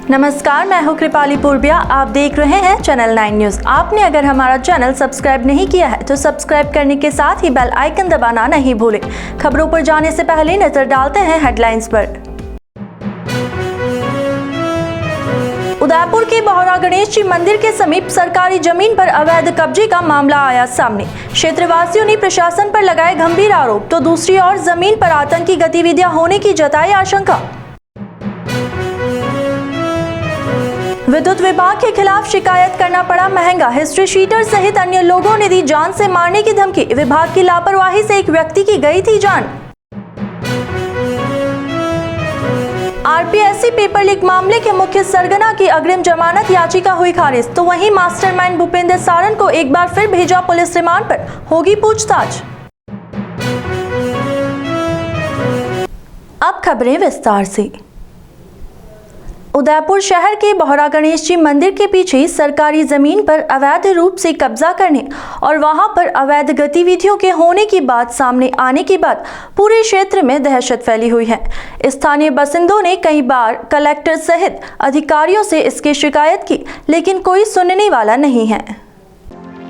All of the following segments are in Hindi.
नमस्कार, मैं हूं कृपाली पूर्बिया। आप देख रहे हैं चैनल 9 न्यूज। आपने अगर हमारा चैनल सब्सक्राइब नहीं किया है तो सब्सक्राइब करने के साथ ही बेल आइकन दबाना नहीं भूलें। खबरों पर जाने से पहले नजर डालते हैं हेडलाइंस पर। उदयपुर के बहोरा गणेश जी मंदिर के समीप सरकारी जमीन पर अवैध कब्जे का मामला आया सामने। क्षेत्रवासियों ने प्रशासन पर लगाए गंभीर आरोप, तो दूसरी ओर जमीन पर आतंकी गतिविधियां होने की जताई आशंका। विद्युत विभाग के खिलाफ शिकायत करना पड़ा महंगा। हिस्ट्री शीटर सहित अन्य लोगों ने दी जान से मारने की धमकी। विभाग की लापरवाही से एक व्यक्ति की गई थी जान। आरपीएससी पेपर लीक मामले के मुख्य सरगना की अग्रिम जमानत याचिका हुई खारिज, तो वहीं मास्टरमाइंड भूपेंद्र सारन को एक बार फिर भेजा पुलिस रिमांड पर, होगी पूछताछ। अब खबरें विस्तार से। उदयपुर शहर के बहोरा गणेश जी मंदिर के पीछे सरकारी जमीन पर अवैध रूप से कब्जा करने और वहां पर अवैध गतिविधियों के होने की बात सामने आने के बाद पूरे क्षेत्र में दहशत फैली हुई है। स्थानीय बासिंदों ने कई बार कलेक्टर सहित अधिकारियों से इसकी शिकायत की, लेकिन कोई सुनने वाला नहीं है।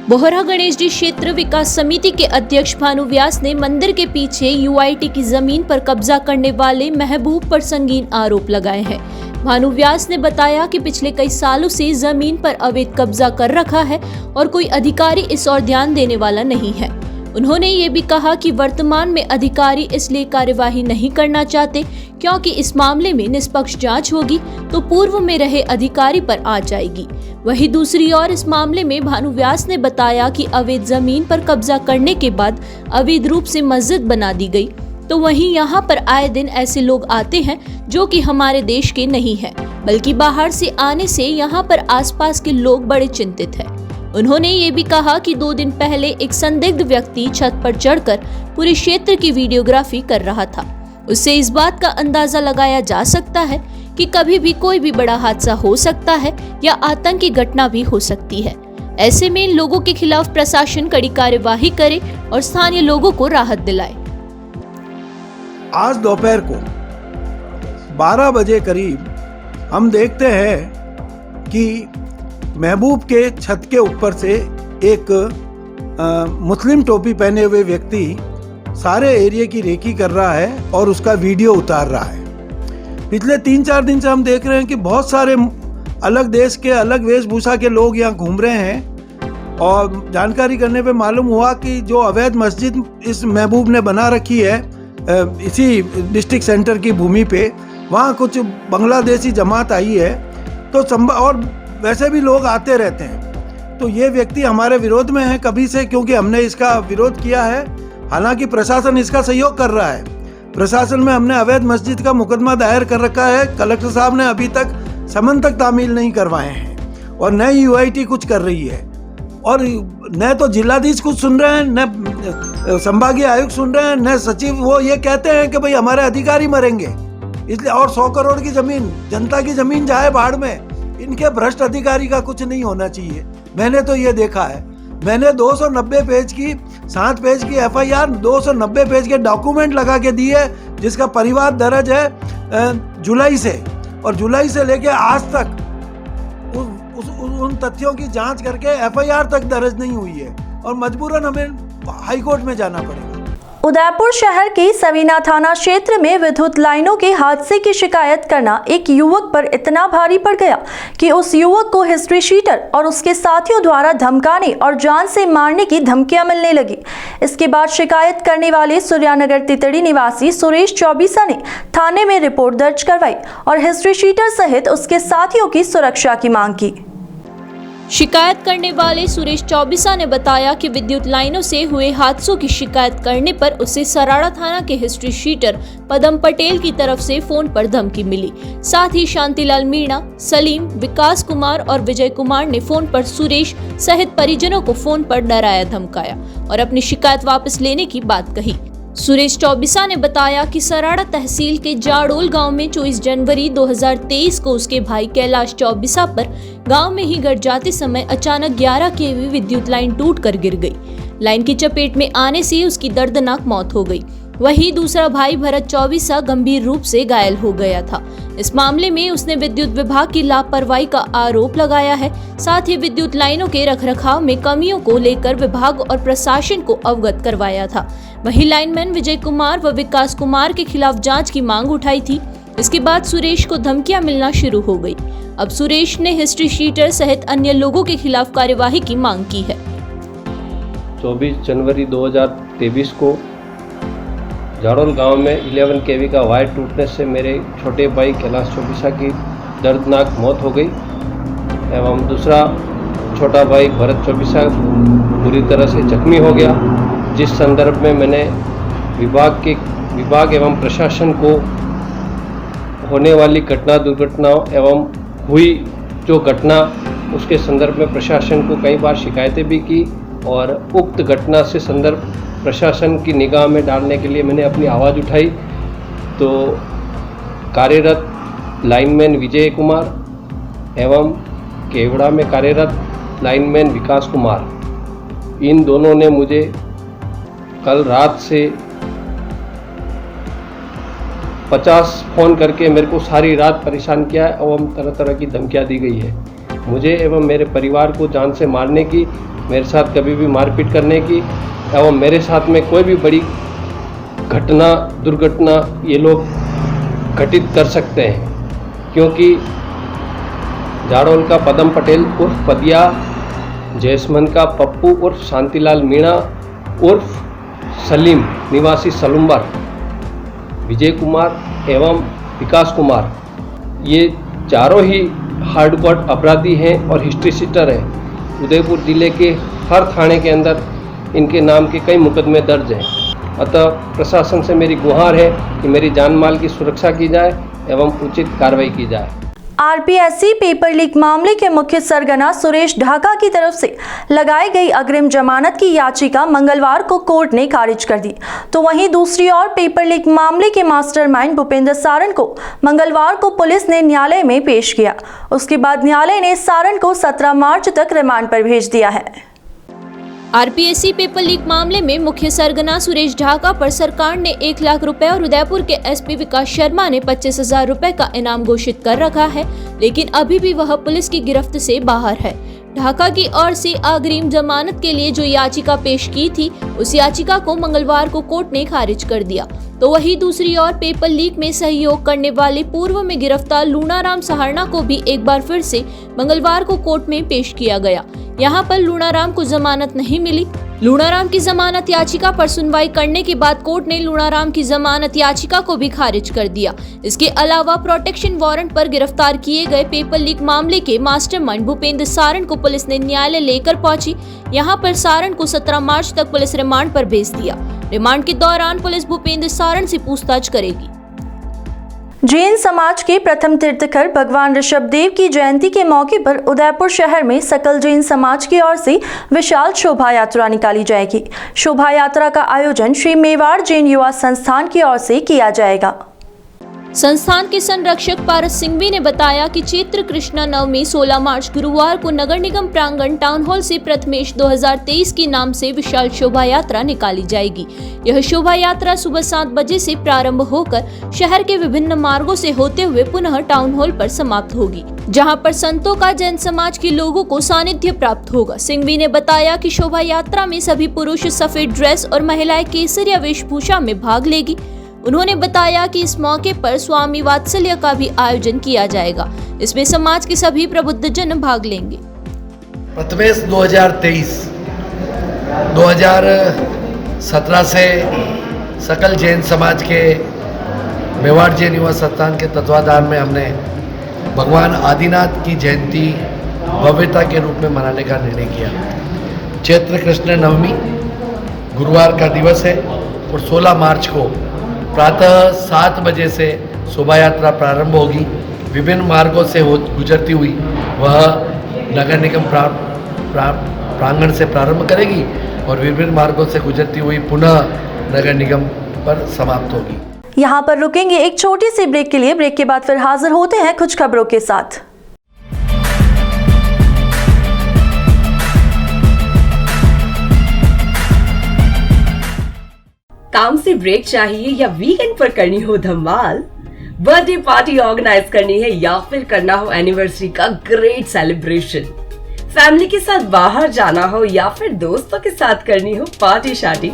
बहोरा गणेश जी क्षेत्र विकास समिति के अध्यक्ष भानु व्यास ने मंदिर के पीछे यूआईटी की जमीन पर कब्जा करने वाले महबूब पर संगीन आरोप लगाए हैं। भानु व्यास ने बताया कि पिछले कई सालों से जमीन पर अवैध कब्जा कर रखा है और कोई अधिकारी इस ओर ध्यान देने वाला नहीं है। उन्होंने ये भी कहा कि वर्तमान में अधिकारी इसलिए कार्यवाही नहीं करना चाहते क्योंकि इस मामले में निष्पक्ष जांच होगी तो पूर्व में रहे अधिकारी पर आ जाएगी। वहीं दूसरी ओर इस मामले में भानु व्यास ने बताया कि अवैध जमीन पर कब्जा करने के बाद अवैध रूप से मस्जिद बना दी गई, तो वहीं यहाँ पर आए दिन ऐसे लोग आते हैं जो कि हमारे देश के नहीं हैं, बल्कि बाहर से आने से यहाँ पर आसपास के लोग बड़े चिंतित हैं। उन्होंने ये भी कहा कि 2 दिन पहले एक संदिग्ध व्यक्ति छत पर चढ़कर पूरे क्षेत्र की वीडियोग्राफी कर रहा था। उससे इस बात का अंदाजा लगाया जा सकता है कि कभी भी कोई भी बड़ा हादसा हो सकता है या आतंकी घटना भी हो सकती है। ऐसे में लोगों के खिलाफ प्रशासन कड़ी कार्यवाही करे और स्थानीय लोगों को राहत दिलाए। आज दोपहर को 12 बजे करीब हम देखते हैं कि महबूब के छत के ऊपर से एक मुस्लिम टोपी पहने हुए व्यक्ति सारे एरिया की रेकी कर रहा है और उसका वीडियो उतार रहा है। पिछले 3-4 दिन से हम देख रहे हैं कि बहुत सारे अलग देश के अलग वेशभूषा के लोग यहाँ घूम रहे हैं और जानकारी करने पे मालूम हुआ कि जो अवैध मस्जिद इस महबूब ने बना रखी है इसी डिस्ट्रिक्ट सेंटर की भूमि पे, वहाँ कुछ बांग्लादेशी जमात आई है तो और वैसे भी लोग आते रहते हैं। तो ये व्यक्ति हमारे विरोध में है कभी से, क्योंकि हमने इसका विरोध किया है। हालांकि प्रशासन इसका सहयोग कर रहा है। प्रशासन में हमने अवैध मस्जिद का मुकदमा दायर कर रखा है। कलेक्टर साहब ने अभी तक समन तक तामील नहीं करवाए हैं और न यूआईटी कुछ कर रही है और न तो जिलाधीश कुछ सुन रहे हैं, न संभागीय आयुक्त सुन रहे हैं, न सचिव। वो ये कहते हैं कि भाई हमारे अधिकारी मरेंगे इसलिए, और 100 करोड़ की जमीन, जनता की जमीन जाए बाढ़ में। इनके भ्रष्ट अधिकारी का कुछ नहीं होना चाहिए। मैंने तो ये देखा है, मैंने 290 पेज की 7 पेज की एफआईआर 290 पेज के डॉक्यूमेंट लगा के दिए, जिसका परिवाद दर्ज है जुलाई से, और जुलाई से लेके आज तक उन तथ्यों की जांच करके एफआईआर तक दर्ज नहीं हुई है और मजबूरन हमें हाई कोर्ट में जाना पड़ेगा। उदयपुर शहर के सवीना थाना क्षेत्र में विद्युत लाइनों के हादसे की शिकायत करना एक युवक पर इतना भारी पड़ गया कि उस युवक को हिस्ट्री शीटर और उसके साथियों द्वारा धमकाने और जान से मारने की धमकियां मिलने लगी। इसके बाद शिकायत करने वाले सूर्यानगर तितड़ी निवासी सुरेश चौबीसा ने थाने में रिपोर्ट दर्ज करवाई और हिस्ट्री शीटर सहित उसके साथियों की सुरक्षा की मांग की। शिकायत करने वाले सुरेश चौबीसा ने बताया कि विद्युत लाइनों से हुए हादसों की शिकायत करने पर उसे सराड़ा थाना के हिस्ट्री शीटर पदम पटेल की तरफ से फोन पर धमकी मिली। साथ ही शांतिलाल मीणा, सलीम, विकास कुमार और विजय कुमार ने फोन पर सुरेश सहित परिजनों को फोन पर डराया धमकाया और अपनी शिकायत वापस लेने की बात कही। सुरेश चौबीसा ने बताया कि सराड़ा तहसील के जाड़ोल गांव में 24 जनवरी 2023 को उसके भाई कैलाश चौबीसा पर गांव में ही घर जाते समय अचानक 11 kV विद्युत लाइन टूटकर गिर गई। लाइन की चपेट में आने से उसकी दर्दनाक मौत हो गई। वहीं दूसरा भाई भरत चौबीसा गंभीर रूप से घायल हो गया था। इस मामले में उसने विद्युत विभाग की लापरवाही का आरोप लगाया है। साथ ही विद्युत लाइनों के रखरखाव में कमियों को लेकर विभाग और प्रशासन को अवगत करवाया था। वहीं लाइनमैन विजय कुमार व विकास कुमार के खिलाफ जांच की मांग उठाई थी। इसके बाद सुरेश को धमकियां मिलना शुरू हो गई। अब सुरेश ने हिस्ट्री शीटर सहित अन्य लोगों के खिलाफ कार्यवाही की मांग की है। 24 जनवरी 2023 को जाड़ोल गांव में 11 kV का वायर टूटने से मेरे छोटे भाई कैलाश चौबीसा की दर्दनाक मौत हो गई एवं दूसरा छोटा भाई भरत चौबीसा बुरी तरह से जख्मी हो गया, जिस संदर्भ में मैंने विभाग एवं प्रशासन को होने वाली दुर्घटनाओं एवं हुई जो घटना उसके संदर्भ में प्रशासन को कई बार शिकायतें भी की और उक्त घटना से संदर्भ प्रशासन की निगाह में डालने के लिए मैंने अपनी आवाज़ उठाई। तो कार्यरत लाइनमैन विजय कुमार एवं केवड़ा में कार्यरत लाइनमैन विकास कुमार, इन दोनों ने मुझे कल रात से 50 फ़ोन करके मेरे को सारी रात परेशान किया एवं तरह तरह की धमकियाँ दी गई है। मुझे एवं मेरे परिवार को जान से मारने की, मेरे साथ कभी भी मारपीट करने की एवं मेरे साथ में कोई भी बड़ी घटना दुर्घटना ये लोग घटित कर सकते हैं, क्योंकि जाड़ोल का पदम पटेल उर्फ पदिया, जयसमंद का पप्पू उर्फ शांतिलाल मीणा उर्फ सलीम निवासी सलुम्बर, विजय कुमार एवं विकास कुमार, ये चारों ही हार्डकोर अपराधी हैं और हिस्ट्री शीटर हैं। उदयपुर जिले के हर थाने के अंदर इनके नाम के कई मुकदमे दर्ज हैं। अतः प्रशासन से मेरी गुहार है कि मेरी जान माल की सुरक्षा की जाए एवं उचित कार्रवाई की जाए। आरपीएससी पेपर लीक मामले के मुख्य सरगना सुरेश ढाका की तरफ से लगाई गई अग्रिम जमानत की याचिका मंगलवार को कोर्ट ने खारिज कर दी। तो वहीं दूसरी ओर पेपर लीक मामले के मास्टरमाइंड भूपेंद्र सारण को मंगलवार को पुलिस ने न्यायालय में पेश किया। उसके बाद न्यायालय ने सारण को 17 मार्च तक रिमांड पर भेज दिया है। आरपीएससी पेपर लीक मामले में मुख्य सरगना सुरेश ढाका पर सरकार ने 1 लाख रुपए और उदयपुर के एसपी विकास शर्मा ने 25,000 रुपए का इनाम घोषित कर रखा है, लेकिन अभी भी वह पुलिस की गिरफ्त से बाहर है। ढाका की ओर से अग्रिम जमानत के लिए जो याचिका पेश की थी, उस याचिका को मंगलवार को कोर्ट ने खारिज कर दिया। तो वहीं दूसरी ओर पेपर लीक में सहयोग करने वाले पूर्व में गिरफ्तार लूणाराम सहारणा को भी एक बार फिर से मंगलवार को कोर्ट में पेश किया गया। यहाँ पर लूणाराम को जमानत नहीं मिली। लूणाराम की जमानत याचिका पर सुनवाई करने के बाद कोर्ट ने लूणाराम की जमानत याचिका को भी खारिज कर दिया। इसके अलावा प्रोटेक्शन वारंट पर गिरफ्तार किए गए पेपर लीक मामले के मास्टरमाइंड भूपेंद्र सारण को पुलिस ने न्यायालय लेकर पहुंची। यहां पर सारण को 17 मार्च तक पुलिस रिमांड पर भेज दिया। रिमांड के दौरान पुलिस भूपेंद्र सारण से पूछताछ करेगी। जैन समाज के प्रथम तीर्थंकर भगवान ऋषभदेव की जयंती के मौके पर उदयपुर शहर में सकल जैन समाज की ओर से विशाल शोभा यात्रा निकाली जाएगी। शोभा यात्रा का आयोजन श्री मेवाड़ जैन युवा संस्थान की ओर से किया जाएगा। संस्थान के संरक्षक पारस सिंघवी ने बताया कि चैत्र कृष्णा नवमी 16 मार्च गुरुवार को नगर निगम प्रांगण टाउन हॉल से प्रथमेश 2023 के नाम से विशाल शोभा यात्रा निकाली जाएगी। यह शोभा यात्रा सुबह 7 बजे से प्रारंभ होकर शहर के विभिन्न मार्गों से होते हुए पुनः टाउन हॉल पर समाप्त होगी, जहां पर संतों का जैन समाज के लोगों को सानिध्य प्राप्त होगा। सिंघवी ने बताया कि शोभा यात्रा में सभी पुरुष सफेद ड्रेस और महिलाएं केसरिया वेशभूषा में भाग लेगी। उन्होंने बताया कि इस मौके पर स्वामी वात्सल्य का भी आयोजन किया जाएगा। इसमें समाज के सभी प्रबुद्ध जन भाग लेंगे। प्रथमेश 2017 से सकल जैन समाज के मेवाड़ जैन युवा संस्थान के तत्वाधान में हमने भगवान आदिनाथ की जयंती भव्यता के रूप में मनाने का निर्णय किया। चैत्र कृष्ण नवमी गुरुवार का दिवस है और 16 मार्च को प्रातः 7 बजे से शोभा यात्रा प्रारंभ होगी। विभिन्न मार्गों से गुजरती हुई वह नगर निगम प्रांगण से प्रारंभ करेगी और विभिन्न मार्गों से गुजरती हुई पुनः नगर निगम पर समाप्त होगी। यहाँ पर रुकेंगे एक छोटी सी ब्रेक के लिए। ब्रेक के बाद फिर हाजिर होते हैं कुछ खबरों के साथ। काम से ब्रेक चाहिए या वीकेंड पर करनी हो धमाल, बर्थडे पार्टी ऑर्गेनाइज करनी है या फिर करना हो एनिवर्सरी का ग्रेट सेलिब्रेशन, फैमिली के साथ बाहर जाना हो या फिर दोस्तों के साथ करनी हो पार्टी शार्टी,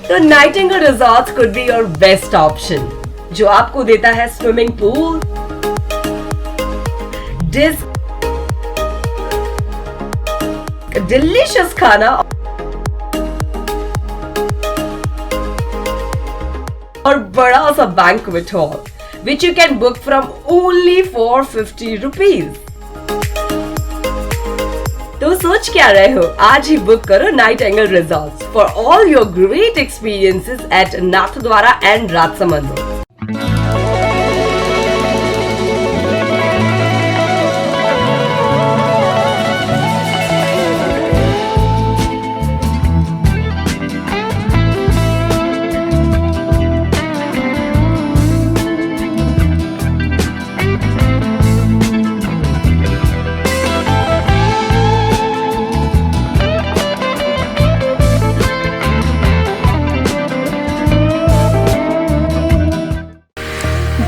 तो Nightingale resort could be your best option, जो आपको देता है स्विमिंग पूल, डिलीशियस खाना और बड़ा सा banquet hall, which you can book from only for 50 rupees. तो सोच क्या रहे हो, आज ही बुक करो Nightingale resorts for all your great experiences at Nathdwara and Rajsamand.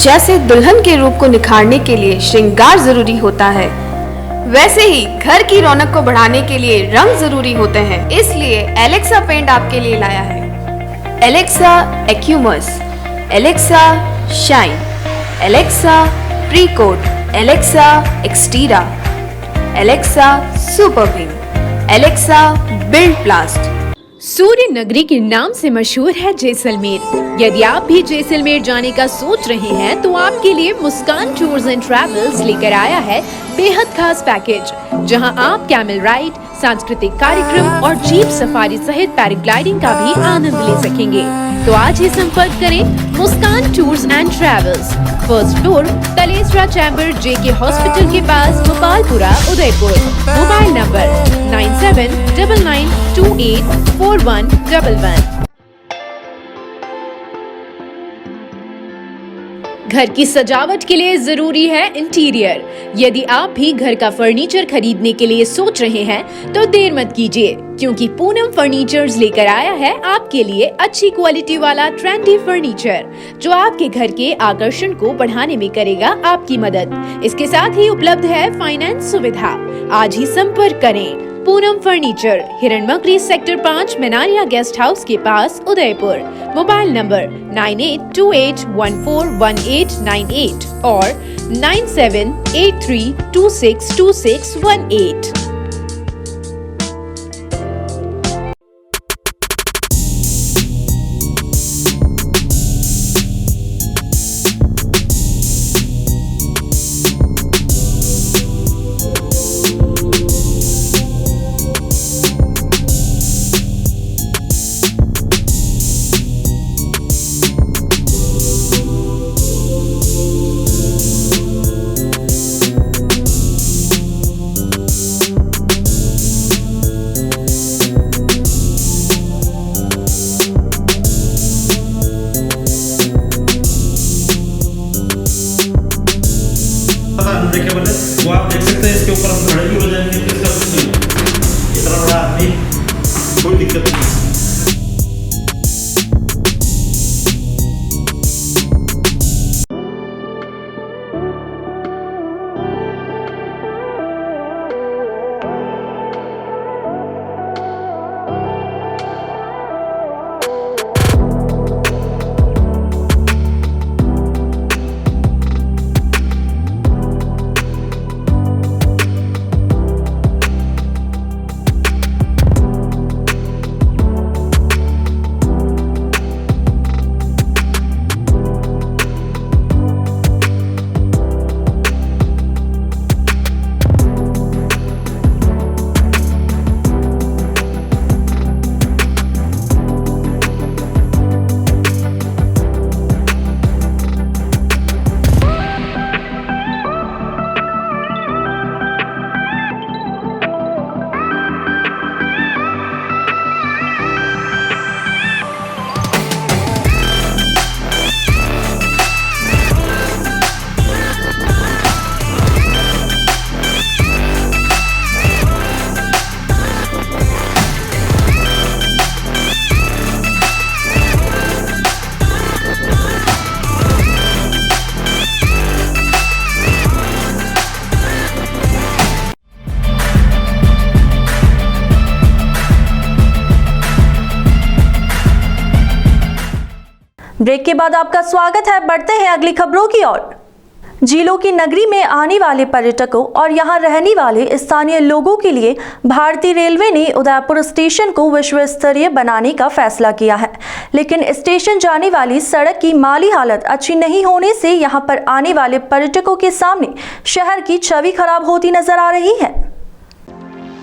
जैसे दुल्हन के रूप को निखारने के लिए श्रृंगार जरूरी होता है, वैसे ही घर की रौनक को बढ़ाने के लिए रंग जरूरी होते हैं। इसलिए एलेक्सा पेंट आपके लिए लाया है एलेक्सा एक्यूमस, एलेक्सा शाइन, एलेक्सा प्रीकोट, एलेक्सा एक्सटीरा, Alexa superwing, Alexa build blast. Surya Nagari के नाम से मशहूर है जैसलमेर। यदि आप भी जैसलमेर जाने का सोच रहे हैं तो आपके लिए मुस्कान टूर्स एंड ट्रैवल्स लेकर आया है बेहद खास पैकेज, जहां आप कैमल राइड, सांस्कृतिक कार्यक्रम और जीप सफारी सहित पैराग्लाइडिंग का भी आनंद ले सकेंगे। तो आज ही संपर्क करें Muskan tours and travels, first floor, Talesara chamber, JK hospital के पास, गोपालपुरा, उदयपुर। Mobile number 9799284111। घर की सजावट के लिए जरूरी है इंटीरियर। यदि आप भी घर का फर्नीचर खरीदने के लिए सोच रहे हैं तो देर मत कीजिए, क्योंकि पूनम फर्नीचर्स लेकर आया है आपके लिए अच्छी क्वालिटी वाला ट्रेंडी फर्नीचर, जो आपके घर के आकर्षण को बढ़ाने में करेगा आपकी मदद। इसके साथ ही उपलब्ध है फाइनेंस सुविधा। आज ही संपर्क करें Poonam furniture, Hiranmagri sector 5, Menaria guest house के पास, उदयपुर। मोबाइल नंबर 9828141898 और 9783262618। वो आप देख सकते हैं, इसके ऊपर हम खड़े भी हो जाएंगे, इतना बड़ा आदमी, कोई दिक्कत नहीं। ब्रेक के बाद आपका स्वागत है। बढ़ते हैं अगली खबरों की ओर। झीलों की नगरी में आने वाले पर्यटकों और यहां रहने वाले स्थानीय लोगों के लिए भारतीय रेलवे ने उदयपुर स्टेशन को विश्व स्तरीय बनाने का फैसला किया है, लेकिन स्टेशन जाने वाली सड़क की माली हालत अच्छी नहीं होने से यहां पर आने वाले पर्यटकों के सामने शहर की छवि खराब होती नजर आ रही है।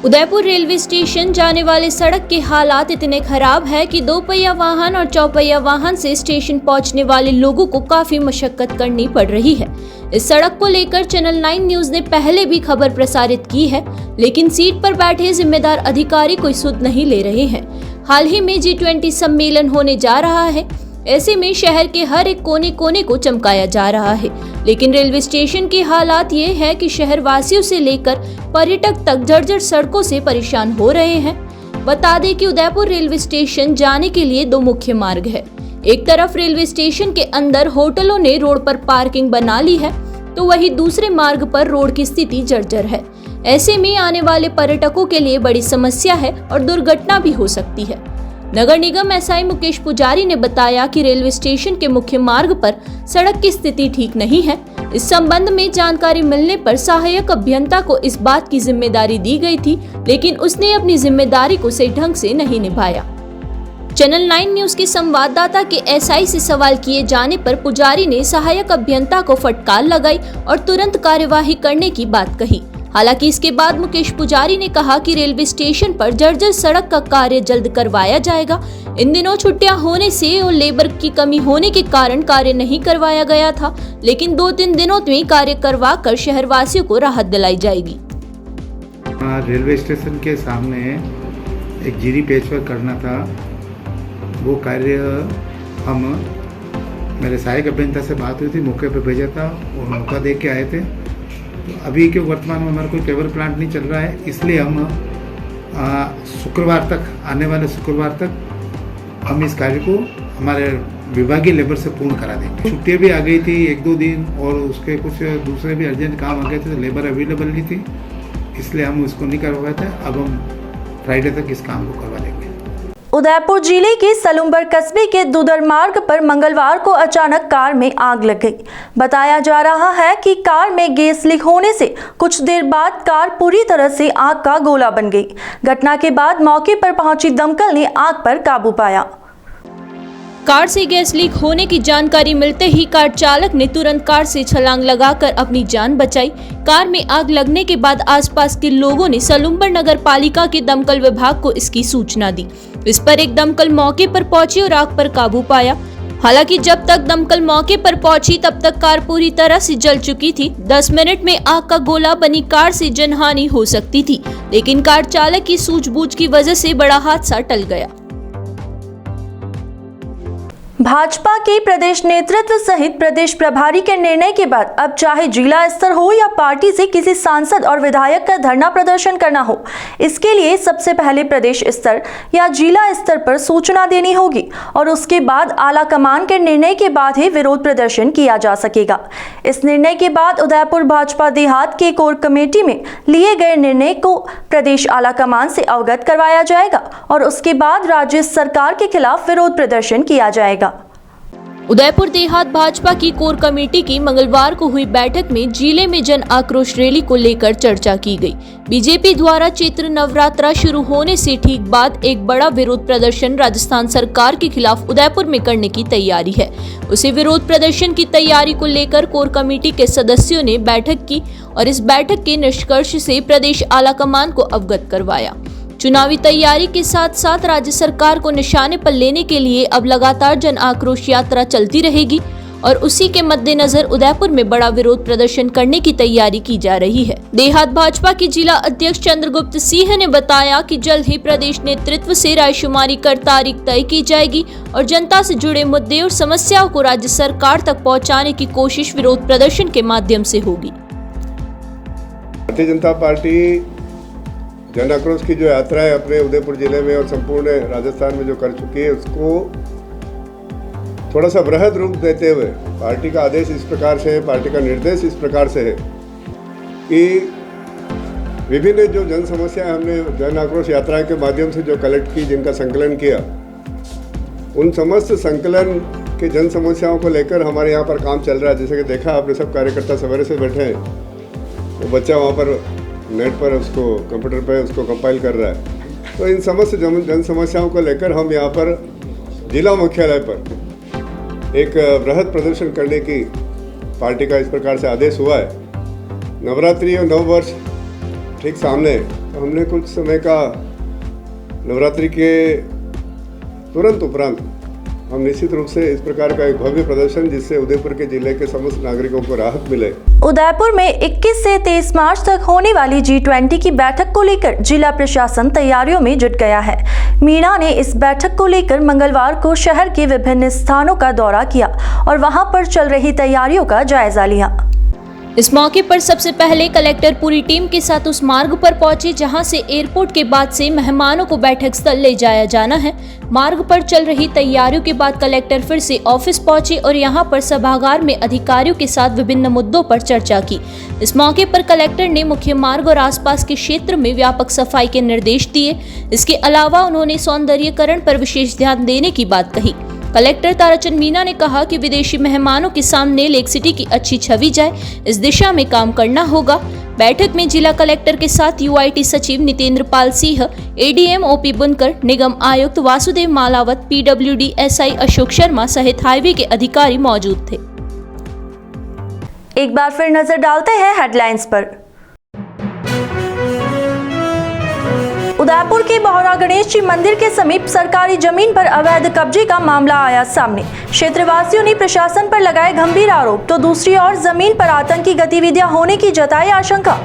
उदयपुर रेलवे स्टेशन जाने वाले सड़क के हालात इतने खराब है कि 2 पहिया वाहन और 4 पहिया वाहन से स्टेशन पहुंचने वाले लोगों को काफी मशक्कत करनी पड़ रही है। इस सड़क को लेकर चैनल 9 न्यूज ने पहले भी खबर प्रसारित की है, लेकिन सीट पर बैठे जिम्मेदार अधिकारी कोई सुध नहीं ले रहे हैं। हाल ही में G20 सम्मेलन होने जा रहा है, ऐसे में शहर के हर एक कोने कोने को चमकाया जा रहा है, लेकिन रेलवे स्टेशन की हालात ये है कि शहर वासियों से लेकर पर्यटक तक जर्जर सड़कों से परेशान हो रहे हैं। बता दें कि उदयपुर रेलवे स्टेशन जाने के लिए 2 मुख्य मार्ग है। एक तरफ रेलवे स्टेशन के अंदर होटलों ने रोड पर पार्किंग बना ली है, तो वहीं दूसरे मार्ग पर रोड की स्थिति जर्जर है। ऐसे में आने वाले पर्यटकों के लिए बड़ी समस्या है और दुर्घटना भी हो सकती है। नगर निगम एसआई मुकेश पुजारी ने बताया कि रेलवे स्टेशन के मुख्य मार्ग पर सड़क की स्थिति ठीक नहीं है। इस संबंध में जानकारी मिलने पर सहायक अभियंता को इस बात की जिम्मेदारी दी गई थी, लेकिन उसने अपनी जिम्मेदारी को सही ढंग से नहीं निभाया। चैनल 9 न्यूज के संवाददाता के एसआई से सवाल किए जाने पर पुजारी ने सहायक अभियंता को फटकार लगाई और तुरंत कार्यवाही करने की बात कही। हालांकि इसके बाद मुकेश पुजारी ने कहा कि रेलवे स्टेशन पर जर्जर सड़क का कार्य जल्द करवाया जाएगा। इन दिनों छुट्टियां होने से और लेबर की कमी होने के कारण कार्य नहीं करवाया गया था, लेकिन 2-3 दिनों में कार्य करवा कर शहरवासियों को राहत दिलाई जाएगी। रेलवे स्टेशन के सामने एक जीरी पेचवर्क करना था, वो कार्य हम मेरे सहायक अभियंता से बात हुई थी, मौके पर भेजा था और मौका देख के आए थे। अभी के वर्तमान में हमारा कोई केबल प्लांट नहीं चल रहा है, इसलिए हम शुक्रवार तक, आने वाले शुक्रवार तक हम इस कार्य को हमारे विभागीय लेबर से पूर्ण करा देंगे। छुट्टियाँ भी आ गई थी 1-2 दिन और उसके कुछ दूसरे भी अर्जेंट काम आ गए थे, तो लेबर अवेलेबल नहीं थी, इसलिए हम उसको नहीं करवाए थे। अब हम फ्राइडे तक इस काम को करवा देंगे। उदयपुर जिले के सलुम्बर कस्बे के दुदर मार्ग पर मंगलवार को अचानक कार में आग लग गई। बताया जा रहा है कि कार में गैस लीक होने से कुछ देर बाद कार पूरी तरह से आग का गोला बन गई। घटना के बाद मौके पर पहुंची दमकल ने आग पर काबू पाया। कार से गैस लीक होने की जानकारी मिलते ही कार चालक ने तुरंत कार से छलांग लगाकर अपनी जान बचाई। कार में आग लगने के बाद आसपास के लोगों ने सलुम्बर नगर पालिका के दमकल विभाग को इसकी सूचना दी। इस पर एक दमकल मौके पर पहुंची और आग पर काबू पाया। हालांकि जब तक दमकल मौके पर पहुंची तब तक कार पूरी तरह से जल चुकी थी। 10 मिनट में आग का गोला बनी कार से जनहानि हो सकती थी, लेकिन कार चालक की सूझबूझ की वजह से बड़ा हादसा टल गया। भाजपा के प्रदेश नेतृत्व सहित प्रदेश प्रभारी के निर्णय के बाद अब चाहे जिला स्तर हो या पार्टी से किसी सांसद और विधायक का धरना प्रदर्शन करना हो, इसके लिए सबसे पहले प्रदेश स्तर या जिला स्तर पर सूचना देनी होगी और उसके बाद आला कमान के निर्णय के बाद ही विरोध प्रदर्शन किया जा सकेगा। इस निर्णय के बाद उदयपुर भाजपा देहात के कोर कमेटी में लिए गए निर्णय को प्रदेश आला कमान से अवगत करवाया जाएगा और उसके बाद राज्य सरकार के खिलाफ विरोध प्रदर्शन किया जाएगा। उदयपुर देहात भाजपा की कोर कमेटी की मंगलवार को हुई बैठक में जिले में जन आक्रोश रैली को लेकर चर्चा की गई। बीजेपी द्वारा चैत्र नवरात्रा शुरू होने से ठीक बाद एक बड़ा विरोध प्रदर्शन राजस्थान सरकार के खिलाफ उदयपुर में करने की तैयारी है। उसी विरोध प्रदर्शन की तैयारी को लेकर कोर कमेटी के सदस्यों ने बैठक की और इस बैठक के निष्कर्ष से प्रदेश आलाकमान को अवगत करवाया। चुनावी तैयारी के साथ साथ राज्य सरकार को निशाने पर लेने के लिए अब लगातार जन आक्रोश यात्रा चलती रहेगी और उसी के मद्देनजर उदयपुर में बड़ा विरोध प्रदर्शन करने की तैयारी की जा रही है। देहात भाजपा के जिला अध्यक्ष चंद्रगुप्त सिंह ने बताया कि जल्द ही प्रदेश नेतृत्व से रायशुमारी कर तारीख तय की जाएगी और जनता से जुड़े मुद्दे और समस्याओं को राज्य सरकार तक पहुँचाने की कोशिश विरोध प्रदर्शन के माध्यम से होगी। भारतीय जनता पार्टी जन आक्रोश की जो यात्रा है अपने उदयपुर जिले में और संपूर्ण राजस्थान में जो कर चुकी है, उसको थोड़ा सा बृहद रूप देते हुए पार्टी का आदेश इस प्रकार से है, पार्टी का निर्देश इस प्रकार से है कि विभिन्न जो जन समस्याएं हमने जन आक्रोश यात्रा के माध्यम से जो कलेक्ट की, जिनका संकलन किया, उन समस्त संकलन के जन समस्याओं को लेकर हमारे यहाँ पर काम चल रहा है। जैसे कि देखा आपने, सब कार्यकर्ता सवेरे से बैठे हैं, वो बच्चा वहाँ पर नेट पर उसको कंप्यूटर पर उसको कंपाइल कर रहा है। तो इन समस्त जन समस्याओं को लेकर हम यहाँ पर जिला मुख्यालय पर एक बृहद प्रदर्शन करने की पार्टी का इस प्रकार से आदेश हुआ है। नवरात्रि और नववर्ष ठीक सामने, तो हमने कुछ समय का नवरात्रि के तुरंत उपरांत हम निश्चित रूप से इस प्रकार का एक भव्य प्रदर्शन, जिससे उदयपुर के जिले के समस्त नागरिकों को राहत मिले। उदयपुर में 21 से 23 मार्च तक होने वाली G20 की बैठक को लेकर जिला प्रशासन तैयारियों में जुट गया है। मीणा ने इस बैठक को लेकर मंगलवार को शहर के विभिन्न स्थानों का दौरा किया और वहां पर चल रही तैयारियों का जायजा लिया। इस मौके पर सबसे पहले कलेक्टर पूरी टीम के साथ उस मार्ग पर पहुंचे जहां से एयरपोर्ट के बाद से मेहमानों को बैठक स्थल ले जाया जाना है। मार्ग पर चल रही तैयारियों के बाद कलेक्टर फिर से ऑफिस पहुंचे और यहां पर सभागार में अधिकारियों के साथ विभिन्न मुद्दों पर चर्चा की। इस मौके पर कलेक्टर ने मुख्य मार्ग और आसपास के क्षेत्र में व्यापक सफाई के निर्देश दिए। इसके अलावा उन्होंने सौंदर्यीकरण पर विशेष ध्यान देने की बात कही। कलेक्टर ताराचंद मीणा ने कहा कि विदेशी मेहमानों के सामने लेक सिटी की अच्छी छवि जाए, इस दिशा में काम करना होगा। बैठक में जिला कलेक्टर के साथ UIT सचिव नितेंद्र पाल सिंह, ADM OP बुनकर, निगम आयुक्त वासुदेव मालावत, PWD SI अशोक शर्मा सहित हाईवे के अधिकारी मौजूद थे। एक बार फिर नजर डालते हैं हेडलाइंस पर। उदयपुर के बहोरा गणेश जी मंदिर के समीप सरकारी जमीन पर अवैध कब्जे का मामला आया सामने। क्षेत्रवासियों ने प्रशासन पर लगाए गंभीर आरोप, तो दूसरी ओर जमीन पर आतंकी गतिविधियां होने की जताई आशंका।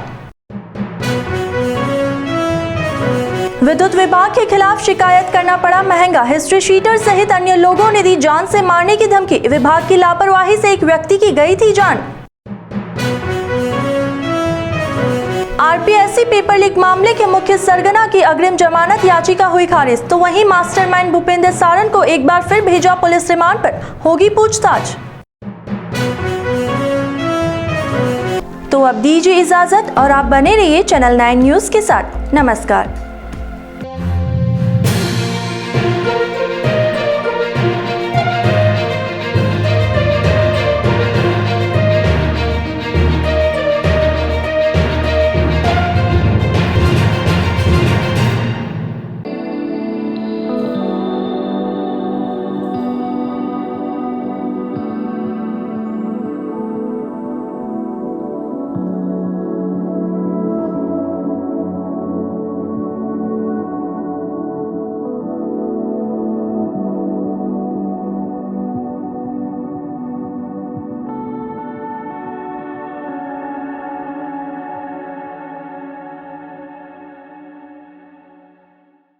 विद्युत विभाग के खिलाफ शिकायत करना पड़ा महंगा, हिस्ट्री शीटर सहित अन्य लोगों ने दी जान से मारने की धमकी। विभाग की लापरवाही से एक व्यक्ति की गई थी जान। RPSC पेपर लीक मामले के मुख्य सरगना की अग्रिम जमानत याचिका हुई खारिज, तो वहीं मास्टरमाइंड भूपेंद्र सारन को एक बार फिर भेजा पुलिस रिमांड पर, होगी पूछताछ। तो अब दीजिए इजाजत और आप बने रहिए चैनल 9 न्यूज के साथ। नमस्कार।